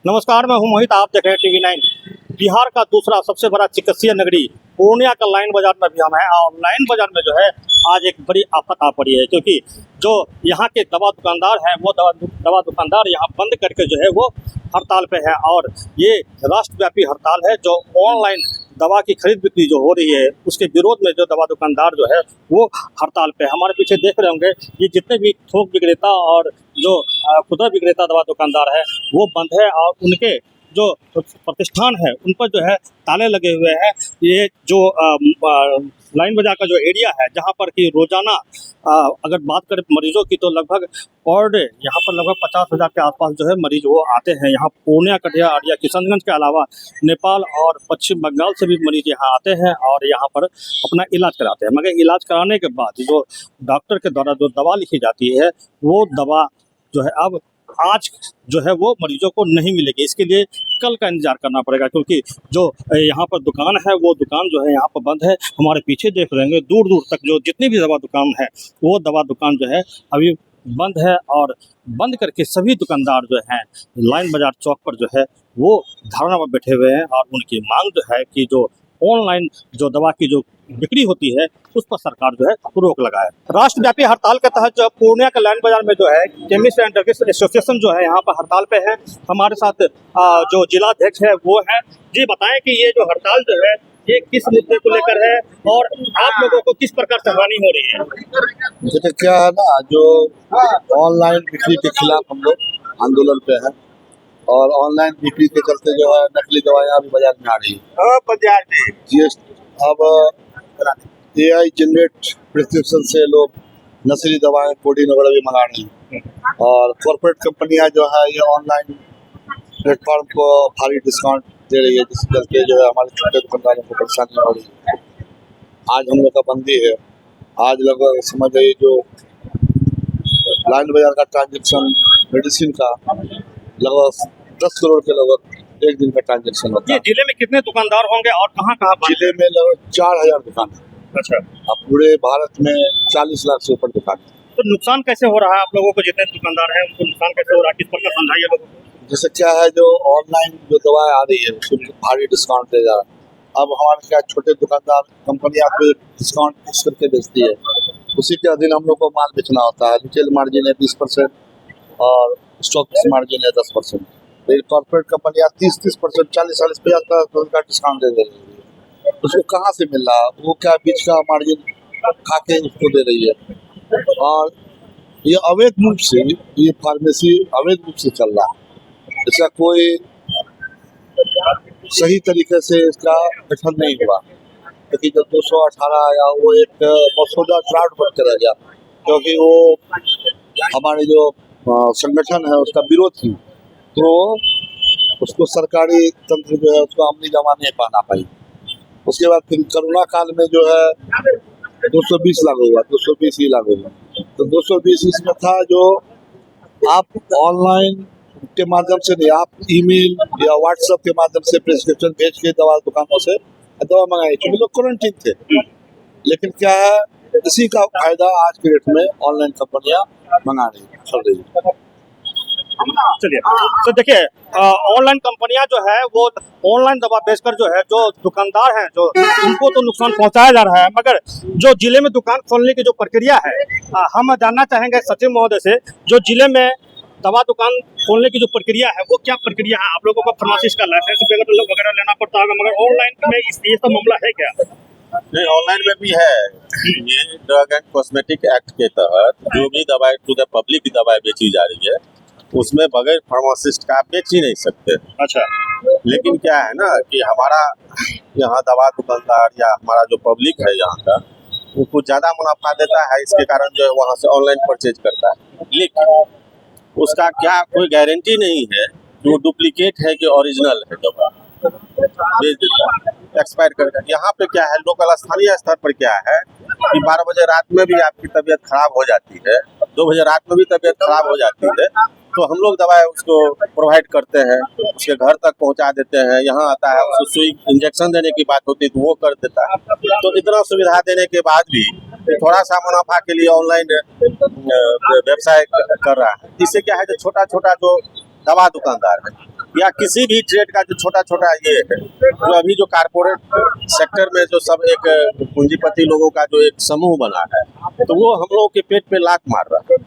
नमस्कार, मैं हूं मोहित। आप देख रहे हैं टीवी 9। बिहार का दूसरा सबसे बड़ा चिकित्सीय नगरी पूर्णिया का लाइन बाजार में भी हम हैं और लाइन बाजार में जो है आज एक बड़ी आफत आ पड़ी है, क्योंकि जो यहाँ के दवा दुकानदार हैं वो दवा दुकानदार यहाँ बंद करके जो है वो हड़ताल पे है। और ये राष्ट्रव्यापी हड़ताल है। जो ऑनलाइन दवा की खरीद बिक्री जो हो रही है उसके विरोध में जो दवा दुकानदार जो है वो हड़ताल पे। हमारे पीछे देख रहे होंगे ये जितने भी थोक विक्रेता और जो खुदरा विक्रेता दवा दुकानदार है वो बंद है और उनके जो प्रतिष्ठान है उन पर जो है ताले लगे हुए हैं। ये जो लाइन बाजार का जो एरिया है जहां पर कि रोजाना अगर बात करें मरीजों की तो लगभग पर डे यहाँ पर लगभग 50,000 के आसपास जो है मरीज वो आते हैं। यहाँ पूर्णिया, कटिहार, अररिया, किशनगंज के अलावा नेपाल और पश्चिम बंगाल से भी मरीज यहाँ आते हैं और यहाँ पर अपना इलाज कराते हैं। मगर इलाज कराने के बाद जो डॉक्टर के द्वारा जो दवा लिखी जाती है वो दवा जो है अब आज जो है वो मरीजों को नहीं मिलेगी। इसके लिए कल का इंतजार करना पड़ेगा, क्योंकि जो यहाँ पर दुकान है वो दुकान जो है यहाँ पर बंद है। हमारे पीछे देख रहे हैं दूर दूर तक जो जितनी भी दवा दुकान है वो दवा दुकान जो है अभी बंद है और बंद करके सभी दुकानदार जो हैं लाइन बाजार चौक पर जो है वो धरना पर बैठे हुए हैं और उनकी मांग जो है कि जो ऑनलाइन जो दवा की जो बिक्री होती है उस पर सरकार जो है रोक लगाए। राष्ट्रव्यापी हड़ताल के तहत जो पूर्णिया के लाइन बाजार में जो है केमिस्ट एंड ड्रगिस्ट एसोसिएशन जो है यहाँ पर हड़ताल पे है। हमारे साथ जो जिलाध्यक्ष है वो है। जी बताएं कि ये जो हड़ताल जो है ये किस मुद्दे को लेकर है और आप लोगों को किस प्रकार से हानि हो रही है? जैसे क्या है ना, जो ऑनलाइन बिक्री के खिलाफ हम लोग आंदोलन पे हैं और ऑनलाइन बिक्री के चलते जो है नकली दवाइयाँ भी बाजार में आ रही है। बाजार में जीएसटी अब AI जनरेट प्रिस्क्रिप्शन से लोग नशीली दवाएं, कोडीन वगैरह भी मंगा रहे हैं और कॉर्पोरेट कंपनियां जो है ये ऑनलाइन प्लेटफॉर्म को भारी डिस्काउंट दे रही है, जिसके चलते जो है हमारे छोटे दुकानदारों को परेशानी हो रही है। आज हम लोग का बंदी है। आज लगभग समझ जाइए जो लाइन बाजार का ट्रांजेक्शन मेडिसिन का लगभग 10 करोड़ के लगभग एक दिन का ट्रांजेक्शन होता है। जिले में कितने दुकानदार होंगे और कहाँ जिले में लगभग 4,000 दुकान है। अच्छा, अब पूरे भारत में 40 लाख से ऊपर दुकान है। तो नुकसान कैसे हो रहा है आप लोगों को? जितने दुकानदार हैं उनको नुकसान कैसे हो रहा है, किस प्रकार समझाइए लोगों को? जैसे क्या है, जो ऑनलाइन जो दवाएं आ रही है उसको भारी डिस्काउंट दे जा रहा है। अब हमारे क्या छोटे दुकानदार कंपनी आपको डिस्काउंट फिक्स करके बेचती है, उसी के अधीन हम लोग को माल बेचना होता है। रिटेल मार्जिन है 20% और स्टॉक मार्जिन है 10%। कॉर्पोरेट कंपनियां 30%, 40, 50% का डिस्काउंट दे रही है। उसको कहाँ से मिल रहा है? वो क्या बीच का मार्जिन खा के उसको दे रही है। और ये अवैध रूप से ये फार्मेसी अवैध रूप से चल रहा है। इसका कोई सही तरीके से इसका गठन नहीं हुआ, क्योंकि जब 218 आया वो एक मसौदा ड्राफ्ट बन के रह गया, क्योंकि वो हमारे जो संगठन है उसका विरोध थी, तो उसको सरकारी तंत्र जो है उसको अमली जमा नहीं पाना पाई। उसके बाद फिर कोरोना काल में जो है 220 लागू हुआ, 220 ही लागू हुआ। तो 220 इसमें था जो आप ऑनलाइन के माध्यम से नहीं, आप ईमेल या व्हाट्सएप के माध्यम से प्रिस्क्रिप्शन भेज के दवा दुकानों से दवा मंगाई, क्योंकि लोग क्वारंटीन थे। लेकिन क्या है, इसी का फायदा आज के डेट में ऑनलाइन कंपनियां मंगा रही है। चलिए, तो देखिए ऑनलाइन कंपनियां जो है वो ऑनलाइन दवा बेचकर जो है जो दुकानदार हैं जो उनको तो नुकसान पहुंचाया जा रहा है, मगर जो जिले में दुकान खोलने की जो प्रक्रिया है हम जानना चाहेंगे सचिव महोदय से। जो जिले में दवा दुकान खोलने की जो प्रक्रिया है वो क्या प्रक्रिया है? आप लोगों को फार्मासिस्ट का लाइसेंस वगैरह लेना पड़ता होगा, मगर ऑनलाइन में ये सब मामला है क्या? नहीं, ऑनलाइन में भी है। ये ड्रग एंड कॉस्मेटिक एक्ट के तहत जो भी दवाई टू द पब्लिक की दवाई बेची जा रही है उसमें बगैर फार्मासिस्ट का आप बेच ही नहीं सकते। अच्छा, लेकिन क्या है ना कि हमारा यहाँ दवा दुकानदार या हमारा जो पब्लिक है यहाँ का वो कुछ ज़्यादा मुनाफा देता है, इसके कारण जो है वहाँ से ऑनलाइन परचेज करता है। लेकिन उसका क्या कोई गारंटी नहीं है कि वो डुप्लीकेट है कि ओरिजिनल है दवा, बेच देता है एक्सपायर करके। यहाँ पे क्या है, लोकल स्थानीय स्तर पर क्या है कि 12 बजे रात में भी आपकी तबीयत खराब हो जाती है, 2 बजे रात में भी तबीयत खराब हो जाती है, तो हम लोग दवाई उसको प्रोवाइड करते हैं, उसके घर तक पहुंचा देते हैं। यहाँ आता है उसको सुई इंजेक्शन देने की बात होती है तो वो कर देता है। तो इतना सुविधा देने के बाद भी थोड़ा सा मुनाफा के लिए ऑनलाइन व्यवसाय कर रहा है। इससे क्या है, जो छोटा छोटा जो दवा दुकानदार है या किसी भी ट्रेड का जो छोटा छोटा ये है, जो अभी जो कारपोरेट सेक्टर में जो सब एक पूंजीपति लोगों का जो एक समूह बना है, तो वो हम लोगों के पेट पे लात मार रहा है,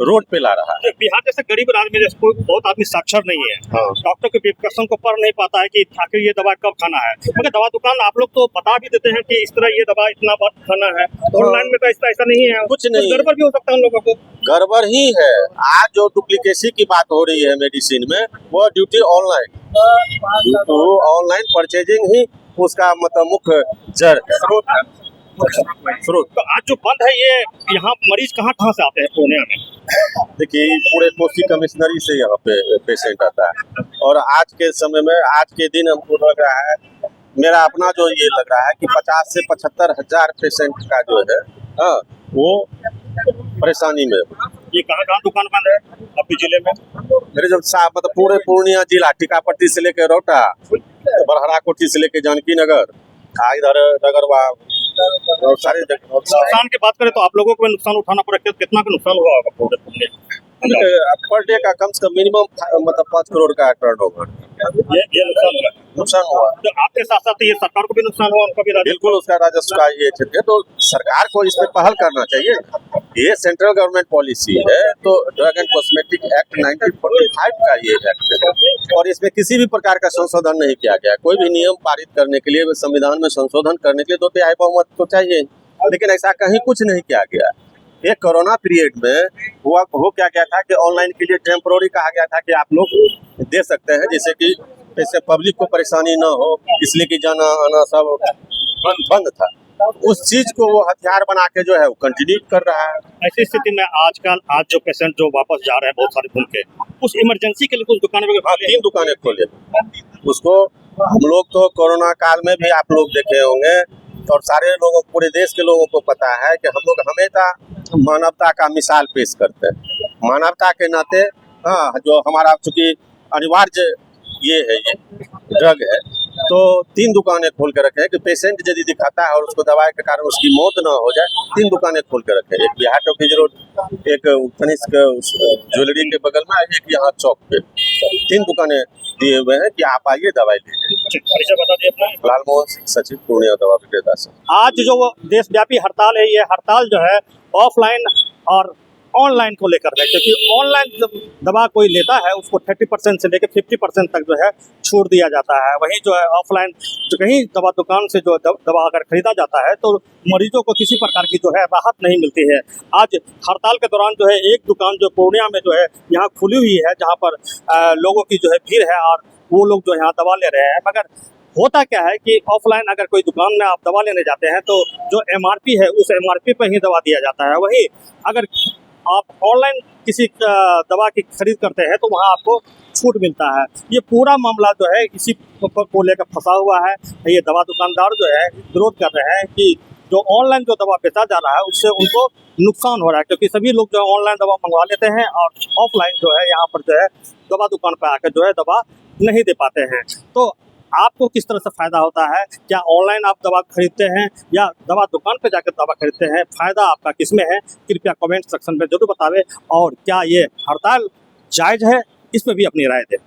रोड पे ला रहा है। बिहार जैसे गरीब राज्य में जैसे कोई बहुत आदमी साक्षर नहीं है, हाँ। डॉक्टर के प्रिस्क्रिप्शन को पढ़ नहीं पाता है कि आखिर ये दवा कब खाना है, मगर दवा दुकान आप लोग तो बता भी देते हैं कि इस तरह ये दवा इतना बार खाना है। ऑनलाइन में तो ऐसा नहीं है, कुछ नहीं। गड़बड़ भी हो सकता है उन लोगों को। गड़बड़ ही है। आज जो डुप्लीकेसी की बात हो रही है मेडिसिन में, वो ड्यूटी ऑनलाइन, तो ऑनलाइन परचेजिंग ही उसका मतलब मुख्य जड़ है, स्रोत। तो आज जो बंद है ये, यहाँ मरीज कहाँ से आते हैं पूर्णिया में? देखिए, पूरे कोसी कमिश्नरी से यहाँ पे पेशेंट आता है, और आज के समय में, आज के दिन हमको लग रहा है, मेरा अपना जो ये लग रहा है कि 50 से 75 हजार पेशेंट का जो है, हाँ, वो परेशानी में। ये कहाँ दुकान बंद है आपके जिले में? मेरे जब मतलब पूरे पूर्णिया जिला, टीकापट्टी से लेकर रौटा, बरहरा कोठी से लेकर जानकी नगर, इधर नगरवा, सारे नुकसान की बात करें तो आप लोगों को भी नुकसान उठाना पड़ा, कितना का नुकसान हुआ होगा पूरे पूर्णिया? पर डे का कम से कम मिनिमम मतलब 5 करोड़ का टर्नओवर ये नुकसान हुआ। तो आपके साथ साथ ये सरकार को भी नुकसान हुआ, उनका भी बिल्कुल, उसका राजस्व का ये है, तो सरकार को इस पे पहल करना चाहिए। ये सेंट्रल गवर्नमेंट पॉलिसी है, तो ड्रग एंड कॉस्मेटिक एक्ट 1945 का ये एक्ट है, और इसमें किसी भी प्रकार का संशोधन नहीं किया गया। कोई भी नियम पारित करने के लिए, संविधान में संशोधन करने के लिए 2/3 बहुमत तो चाहिए, लेकिन ऐसा कहीं कुछ नहीं किया गया। एक कोरोना पीरियड में हो क्या गया था कि ऑनलाइन के लिए टेम्पोररी कहा गया था कि आप लोग दे सकते हैं, जैसे कि इससे पब्लिक को परेशानी ना हो, इसलिए कि जाना आना सब बंद था। उस चीज को वो हथियार बना के जो है वो कंटिन्यू कर रहा है। ऐसी स्थिति में आज जो पेशेंट जो वापस जा रहे हैं बहुत सारे घूम के, उस इमरजेंसी के लिए कुछ दुकानें 3 दुकानें खोले उसको। हम लोग तो कोरोना काल में भी आप लोग देखे होंगे, और सारे लोगों, पूरे देश के लोगों को पता है कि हम लोग हमेशा मानवता का मिसाल पेश करते हैं। मानवता के नाते, हाँ, जो हमारा चूंकि अनिवार्य ये है, ये ड्रग है, तो 3 दुकानें खोल के रखे हैं कि पेशेंट यदि दिखाता है और उसको दवाई के कारण उसकी मौत ना हो जाए, 3 दुकानें खोल के रखे हैं। एक बिहार टॉकीज रोड, एक कनिष्क ज्वेलरी के बगल में, एक यहाँ चौक पे। 3 दुकानें दिए हुए हैं कि आप आइए दवाई लीजिए। परिचय बता दिए अपना। लालमोहन सिंह, सचिव, पूर्णिया दवा विक्रेता संघ। आज जो देशव्यापी हड़ताल है, ये हड़ताल जो है ऑफलाइन और ऑनलाइन को लेकर है, क्योंकि ऑनलाइन जब दवा कोई लेता है उसको 30% से लेकर 50% तक जो है छूट दिया जाता है। वहीं जो है ऑफलाइन जो कहीं दवा दुकान से जो दवा अगर खरीदा जाता है तो मरीजों को किसी प्रकार की जो है राहत नहीं मिलती है। आज हड़ताल के दौरान जो है एक दुकान जो पूर्णिया में जो है यहाँ खुली हुई है, जहाँ पर लोगों की जो है भीड़ है और वो लोग जो यहाँ दवा ले रहे हैं। मगर होता क्या है कि ऑफलाइन अगर कोई दुकान में आप दवा लेने जाते हैं तो जो MRP है उस MRP पर ही दवा दिया जाता है। वहीं अगर आप ऑनलाइन किसी दवा की खरीद करते हैं तो वहाँ आपको छूट मिलता है। ये पूरा मामला जो है इसी को लेकर फंसा हुआ है। ये दवा दुकानदार जो है विरोध कर रहे हैं कि जो ऑनलाइन जो दवा बेचा जा रहा है उससे उनको नुकसान हो रहा है, क्योंकि सभी लोग जो है ऑनलाइन दवा मंगवा लेते हैं और ऑफलाइन जो है यहाँ पर जो है दवा दुकान पर आकर जो है दवा नहीं दे पाते हैं। तो आपको किस तरह से फायदा होता है? क्या ऑनलाइन आप दवा खरीदते हैं या दवा दुकान पर जाकर दवा खरीदते हैं? फायदा आपका किसमें है? कृपया कमेंट सेक्शन में जरूर बतावें। और क्या ये हड़ताल जायज है, इस पर भी अपनी राय दें।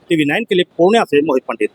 TV9 के लिए पूर्णिया से मोहित पंडित।